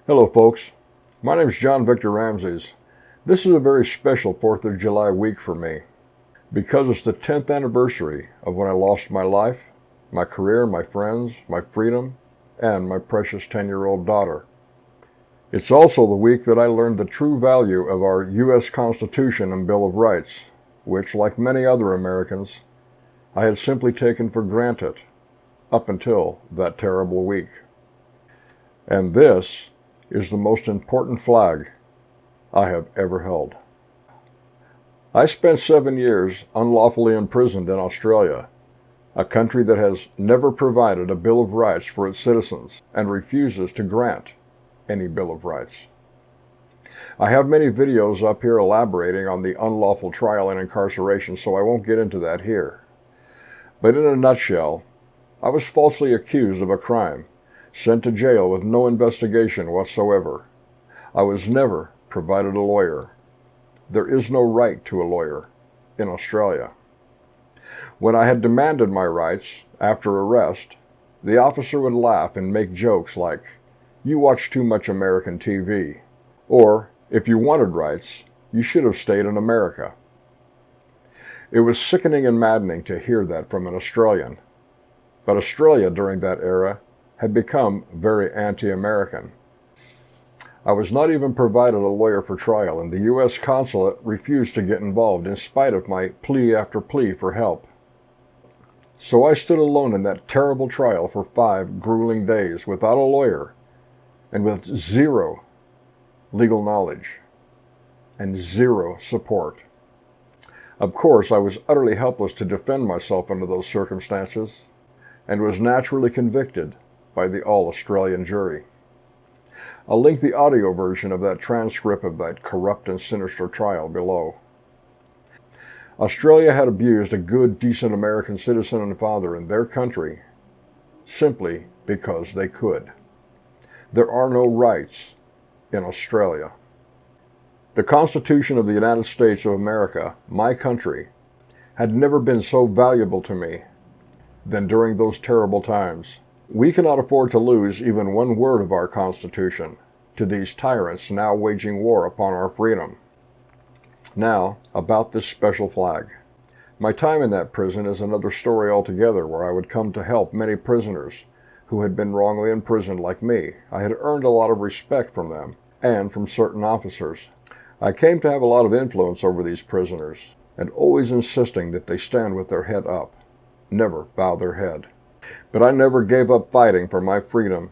Hello folks, my name is John Victor Ramses. This is a very special 4th of July week for me because it's the 10th anniversary of when I lost my life, my career, my friends, my freedom, and my precious 10-year-old daughter. It's also the week that I learned the true value of our U.S. Constitution and Bill of Rights, which, like many other Americans, I had simply taken for granted up until that terrible week. And this is the most important flag I have ever held. I spent 7 years unlawfully imprisoned in Australia, a country that has never provided a Bill of Rights for its citizens and refuses to grant any Bill of Rights. I have many videos up here elaborating on the unlawful trial and incarceration, so I won't get into that here. But in a nutshell, I was falsely accused of a crime, sent to jail with no investigation whatsoever. I was never provided a lawyer. There is no right to a lawyer in Australia. When I had demanded my rights after arrest, the officer would laugh and make jokes like, "You watch too much American TV," or, "If you wanted rights, you should have stayed in America." It was sickening and maddening to hear that from an Australian. But Australia during that era had become very anti-American. I was not even provided a lawyer for trial, and the U.S. consulate refused to get involved in spite of my plea after plea for help. So I stood alone in that terrible trial for 5 grueling days without a lawyer and with zero legal knowledge and zero support. Of course, I was utterly helpless to defend myself under those circumstances and was naturally convicted by the all-Australian jury. I'll link the audio version of that transcript of that corrupt and sinister trial below. Australia had abused a good, decent American citizen and father in their country simply because they could. There are no rights in Australia. The Constitution of the United States of America, my country, had never been so valuable to me than during those terrible times. We cannot afford to lose even one word of our Constitution to these tyrants now waging war upon our freedom. Now, about this special flag. My time in that prison is another story altogether, where I would come to help many prisoners who had been wrongly imprisoned like me. I had earned a lot of respect from them and from certain officers. I came to have a lot of influence over these prisoners, and always insisting that they stand with their head up, never bow their head. But I never gave up fighting for my freedom,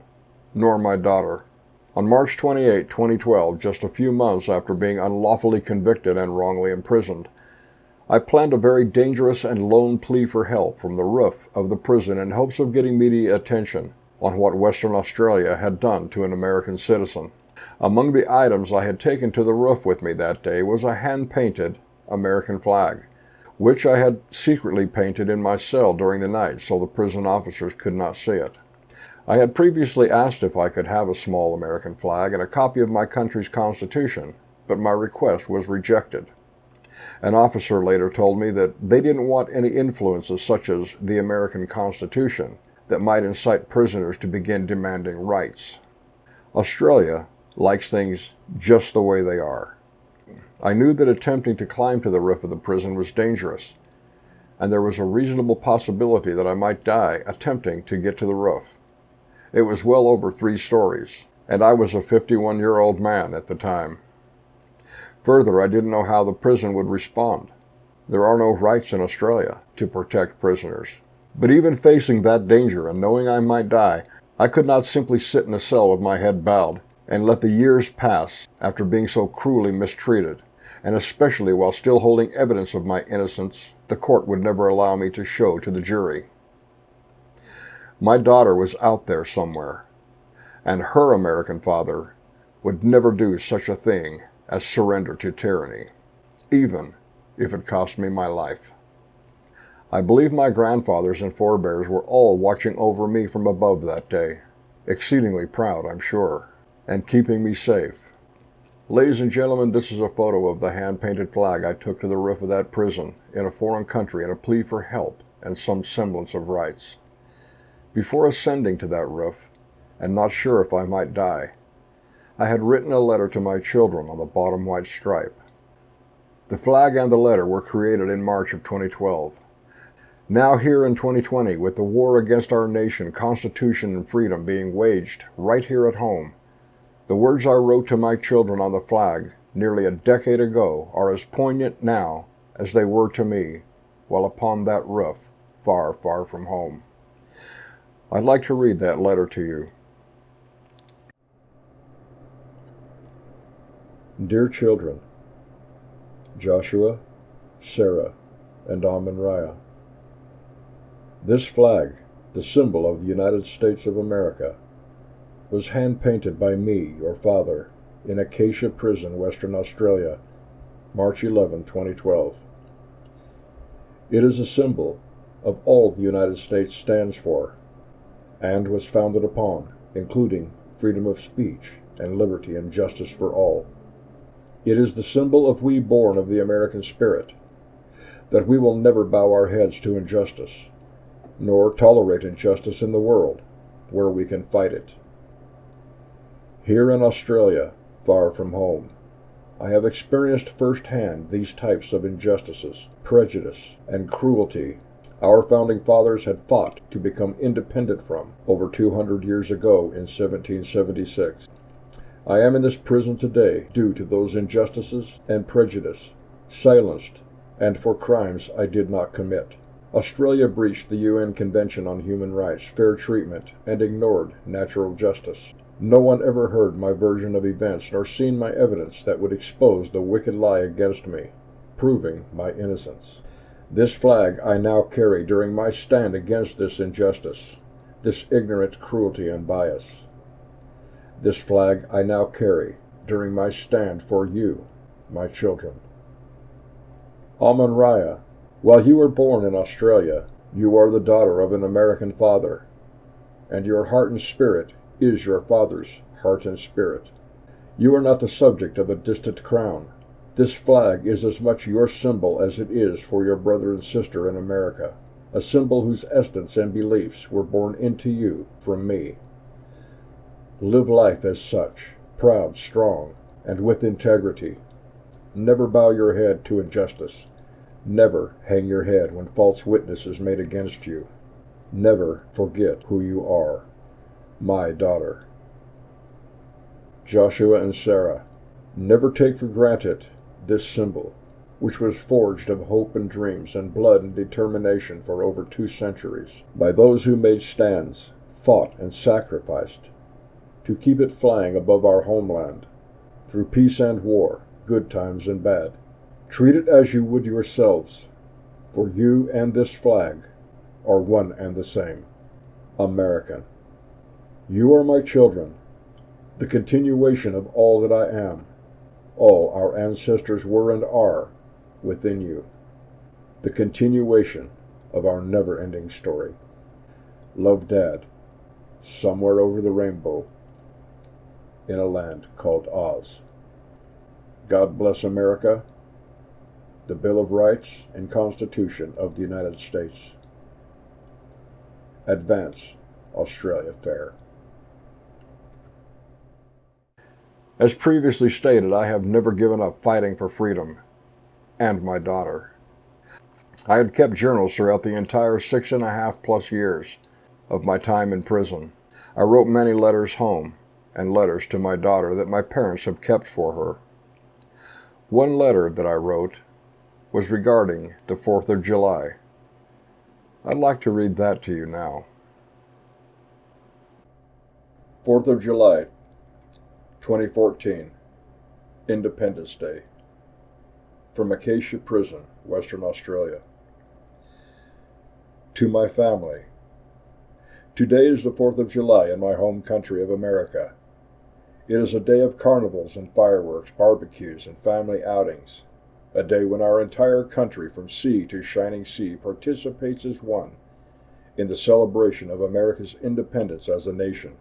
nor my daughter. On March 28, 2012, just a few months after being unlawfully convicted and wrongly imprisoned, I planned a very dangerous and lone plea for help from the roof of the prison in hopes of getting media attention on what Western Australia had done to an American citizen. Among the items I had taken to the roof with me that day was a hand-painted American flag, which I had secretly painted in my cell during the night so the prison officers could not see it. I had previously asked if I could have a small American flag and a copy of my country's Constitution, but my request was rejected. An officer later told me that they didn't want any influences such as the American Constitution that might incite prisoners to begin demanding rights. Australia likes things just the way they are. I knew that attempting to climb to the roof of the prison was dangerous, and there was a reasonable possibility that I might die attempting to get to the roof. It was well over 3 stories, and I was a 51-year-old man at the time. Further, I didn't know how the prison would respond. There are no rights in Australia to protect prisoners. But even facing that danger and knowing I might die, I could not simply sit in a cell with my head bowed and let the years pass after being so cruelly mistreated. And especially while still holding evidence of my innocence, the court would never allow me to show to the jury. My daughter was out there somewhere, and her American father would never do such a thing as surrender to tyranny, even if it cost me my life. I believe my grandfathers and forebears were all watching over me from above that day, exceedingly proud, I'm sure, and keeping me safe. Ladies and gentlemen, this is a photo of the hand-painted flag I took to the roof of that prison in a foreign country in a plea for help and some semblance of rights. Before ascending to that roof, and not sure if I might die, I had written a letter to my children on the bottom white stripe. The flag and the letter were created in March of 2012. Now here in 2020, with the war against our nation, Constitution, and freedom being waged right here at home, the words I wrote to my children on the flag nearly a decade ago are as poignant now as they were to me while upon that roof, far, far from home. I'd like to read that letter to you. Dear children, Joshua, Sarah, and Amanraya, this flag, the symbol of the United States of America, was hand-painted by me, your father, in Acacia Prison, Western Australia, March 11, 2012. It is a symbol of all the United States stands for, and was founded upon, including freedom of speech and liberty and justice for all. It is the symbol of we born of the American spirit, that we will never bow our heads to injustice, nor tolerate injustice in the world, where we can fight it. Here in Australia, far from home, I have experienced firsthand these types of injustices, prejudice, and cruelty our founding fathers had fought to become independent from over 200 years ago in 1776. I am in this prison today due to those injustices and prejudice, silenced, and for crimes I did not commit. Australia breached the UN Convention on Human Rights, Fair Treatment, and ignored natural justice. No one ever heard my version of events nor seen my evidence that would expose the wicked lie against me, proving my innocence. This flag I now carry during my stand against this injustice, this ignorant cruelty and bias. This flag I now carry during my stand for you, my children. Amanraya, while you were born in Australia, you are the daughter of an American father, and your heart and spirit is your father's heart and spirit. You are not the subject of a distant crown. This flag is as much your symbol as it is for your brother and sister in America, a symbol whose essence and beliefs were born into you from me. Live life as such, proud, strong, and with integrity. Never bow your head to injustice. Never hang your head when false witness is made against you. Never forget who you are. My daughter. Joshua and Sarah, never take for granted this symbol, which was forged of hope and dreams and blood and determination for over 2 centuries by those who made stands, fought, and sacrificed to keep it flying above our homeland, through peace and war, good times and bad. Treat it as you would yourselves, for you and this flag are one and the same, American. You are my children, the continuation of all that I am, all our ancestors were and are within you, the continuation of our never-ending story. Love, Dad, somewhere over the rainbow, in a land called Oz. God bless America, the Bill of Rights and Constitution of the United States. Advance, Australia Fair. As previously stated, I have never given up fighting for freedom and my daughter. I had kept journals throughout the entire 6.5+ years of my time in prison. I wrote many letters home and letters to my daughter that my parents have kept for her. One letter that I wrote was regarding the 4th of July. I'd like to read that to you now. 4th of July, 2014, Independence Day. From Acacia Prison, Western Australia. To my family. Today is the 4th of July in my home country of America. It is a day of carnivals and fireworks, barbecues, and family outings. A day when our entire country, from sea to shining sea, participates as one in the celebration of America's independence as a nation.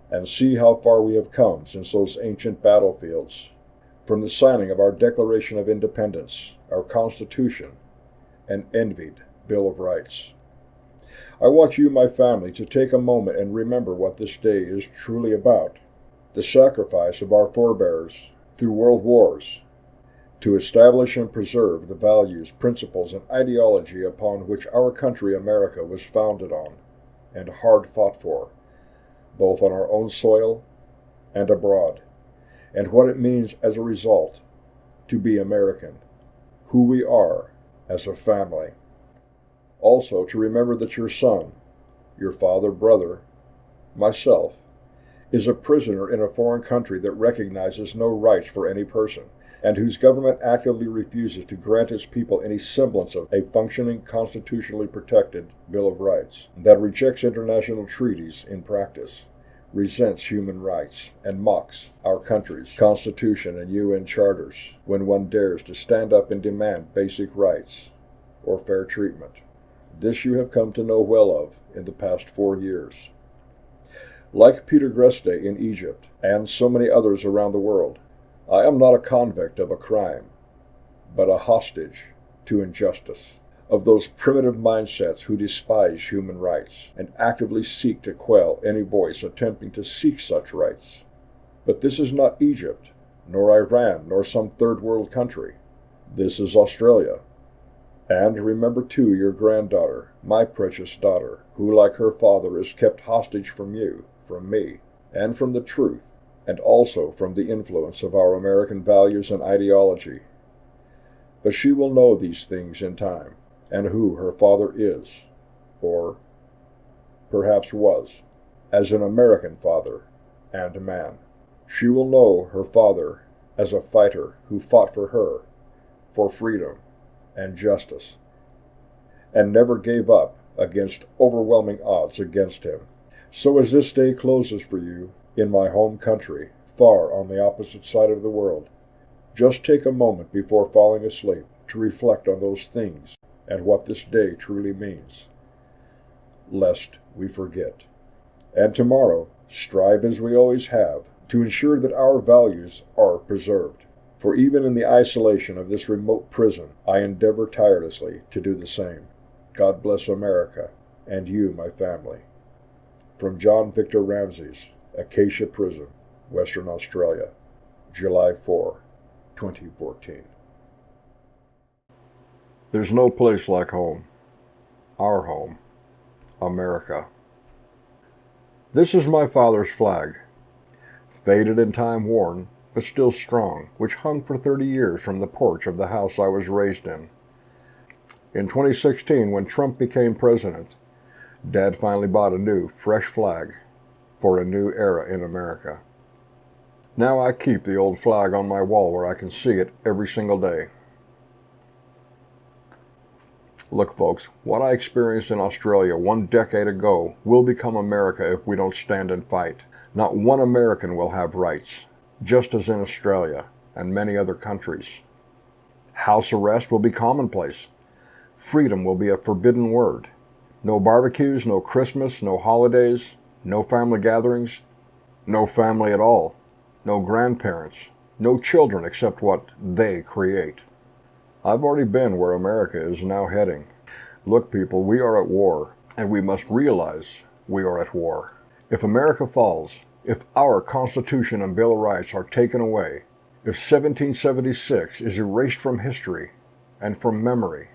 And see how far we have come since those ancient battlefields, from the signing of our Declaration of Independence, our Constitution, and envied Bill of Rights. I want you, my family, to take a moment and remember what this day is truly about. the sacrifice of our forebears through world wars to establish and preserve the values, principles, and ideology upon which our country, America, was founded on and hard fought for, both on our own soil and abroad, and what it means as a result to be American, who we are as a family. Also, to remember that your son, your father, brother, myself, is a prisoner in a foreign country that recognizes no rights for any person, and whose government actively refuses to grant its people any semblance of a functioning, constitutionally protected Bill of Rights, that rejects international treaties in practice, resents human rights, and mocks our country's Constitution and UN charters when one dares to stand up and demand basic rights or fair treatment. This you have come to know well of in the past 4 years. Like Peter Greste in Egypt, and so many others around the world, I am not a convict of a crime, but a hostage to injustice, of those primitive mindsets who despise human rights and actively seek to quell any voice attempting to seek such rights. But this is not Egypt, nor Iran, nor some third world country. This is Australia. And remember too your granddaughter, my precious daughter, who like her father is kept hostage from you, from me, and from the truth, and also from the influence of our American values and ideology. But she will know these things in time, and who her father is, or perhaps was, as an American father and man. She will know her father as a fighter who fought for her, for freedom and justice, and never gave up against overwhelming odds against him. So as this day closes for you in my home country, far on the opposite side of the world, just take a moment before falling asleep to reflect on those things and what this day truly means, lest we forget. And tomorrow, strive as we always have to ensure that our values are preserved. For even in the isolation of this remote prison, I endeavor tirelessly to do the same. God bless America, and you, my family. From John Victor Ramses, Acacia Prison, Western Australia, July 4, 2014. There's no place like home. Our home. America. This is my father's flag. Faded and time-worn, but still strong, which hung for 30 years from the porch of the house I was raised in. In 2016, when Trump became president, Dad finally bought a new, fresh flag for a new era in America. Now I keep the old flag on my wall where I can see it every single day. Look, folks, what I experienced in Australia 1 decade ago will become America if we don't stand and fight. Not one American will have rights, just as in Australia and many other countries. House arrest will be commonplace. Freedom will be a forbidden word. No barbecues, no Christmas, no holidays, no family gatherings, no family at all, no grandparents, no children except what they create. I've already been where America is now heading. Look, people, we are at war, and we must realize we are at war. If America falls, if our Constitution and Bill of Rights are taken away, if 1776 is erased from history and from memory,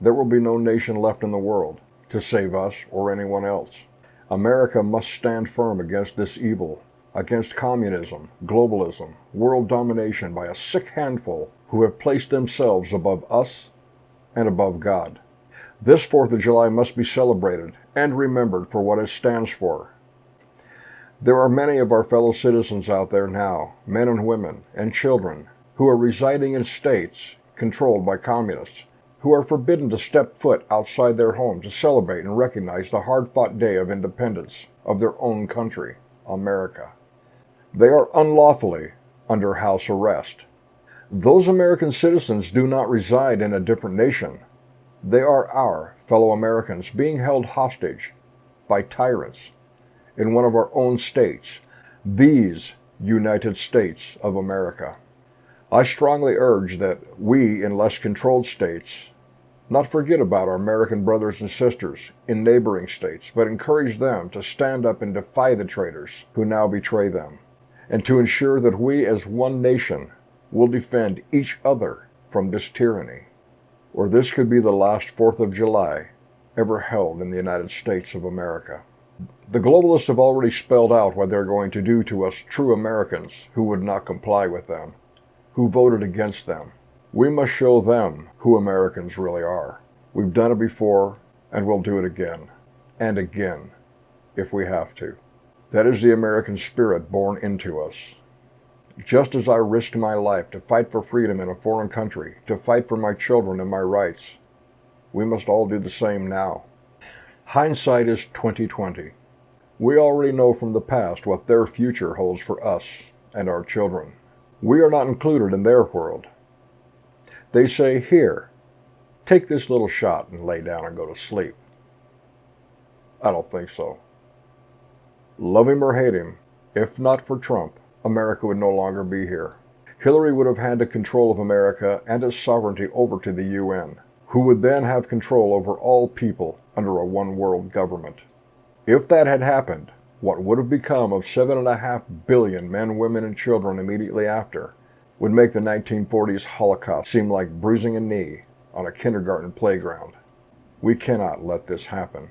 there will be no nation left in the world to save us or anyone else. America must stand firm against this evil, against communism, globalism, world domination by a sick handful who have placed themselves above us and above God. This 4th of July must be celebrated and remembered for what it stands for. There are many of our fellow citizens out there now, men and women and children, who are residing in states controlled by communists, who are forbidden to step foot outside their home to celebrate and recognize the hard-fought day of independence of their own country, America. They are unlawfully under house arrest. Those American citizens do not reside in a different nation. They are our fellow Americans being held hostage by tyrants in one of our own states, these United States of America. I strongly urge that we in less controlled states not forget about our American brothers and sisters in neighboring states, but encourage them to stand up and defy the traitors who now betray them, and to ensure that we as one nation will defend each other from this tyranny, or this could be the last 4th of July ever held in the United States of America. The globalists have already spelled out what they're going to do to us true Americans who would not comply with them, who voted against them. We must show them who Americans really are. We've done it before, and we'll do it again, and again, if we have to. That is the American spirit born into us. Just as I risked my life to fight for freedom in a foreign country, to fight for my children and my rights, we must all do the same now. Hindsight is 20/20. We already know from the past what their future holds for us and our children. We are not included in their world. They say, "Here, take this little shot and lay down and go to sleep." I don't think so. Love him or hate him, if not for Trump, America would no longer be here. Hillary would have handed control of America and its sovereignty over to the UN, who would then have control over all people under a one-world government. If that had happened, what would have become of 7.5 billion men, women, and children immediately after would make the 1940s Holocaust seem like bruising a knee on a kindergarten playground. We cannot let this happen.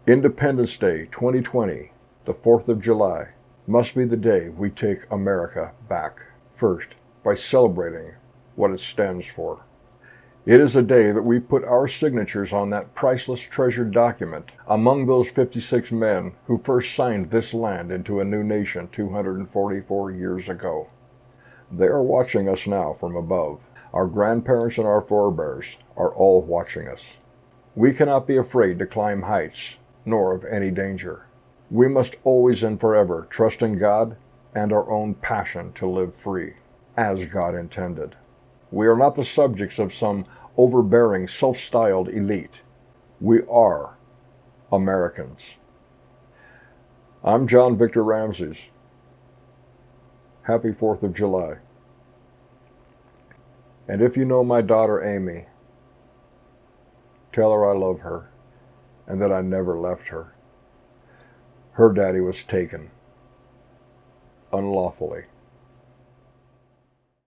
Independence Day 2020, the 4th of July, must be the day we take America back. First, by celebrating what it stands for. It is a day that we put our signatures on that priceless treasured document among those 56 men who first signed this land into a new nation 244 years ago. They are watching us now from above. Our grandparents and our forebears are all watching us. We cannot be afraid to climb heights, nor of any danger. We must always and forever trust in God and our own passion to live free, as God intended. We are not the subjects of some overbearing, self-styled elite. We are Americans. I'm John Victor Ramses. Happy 4th of July. And if you know my daughter Amy, tell her I love her and that I never left her. Her daddy was taken unlawfully.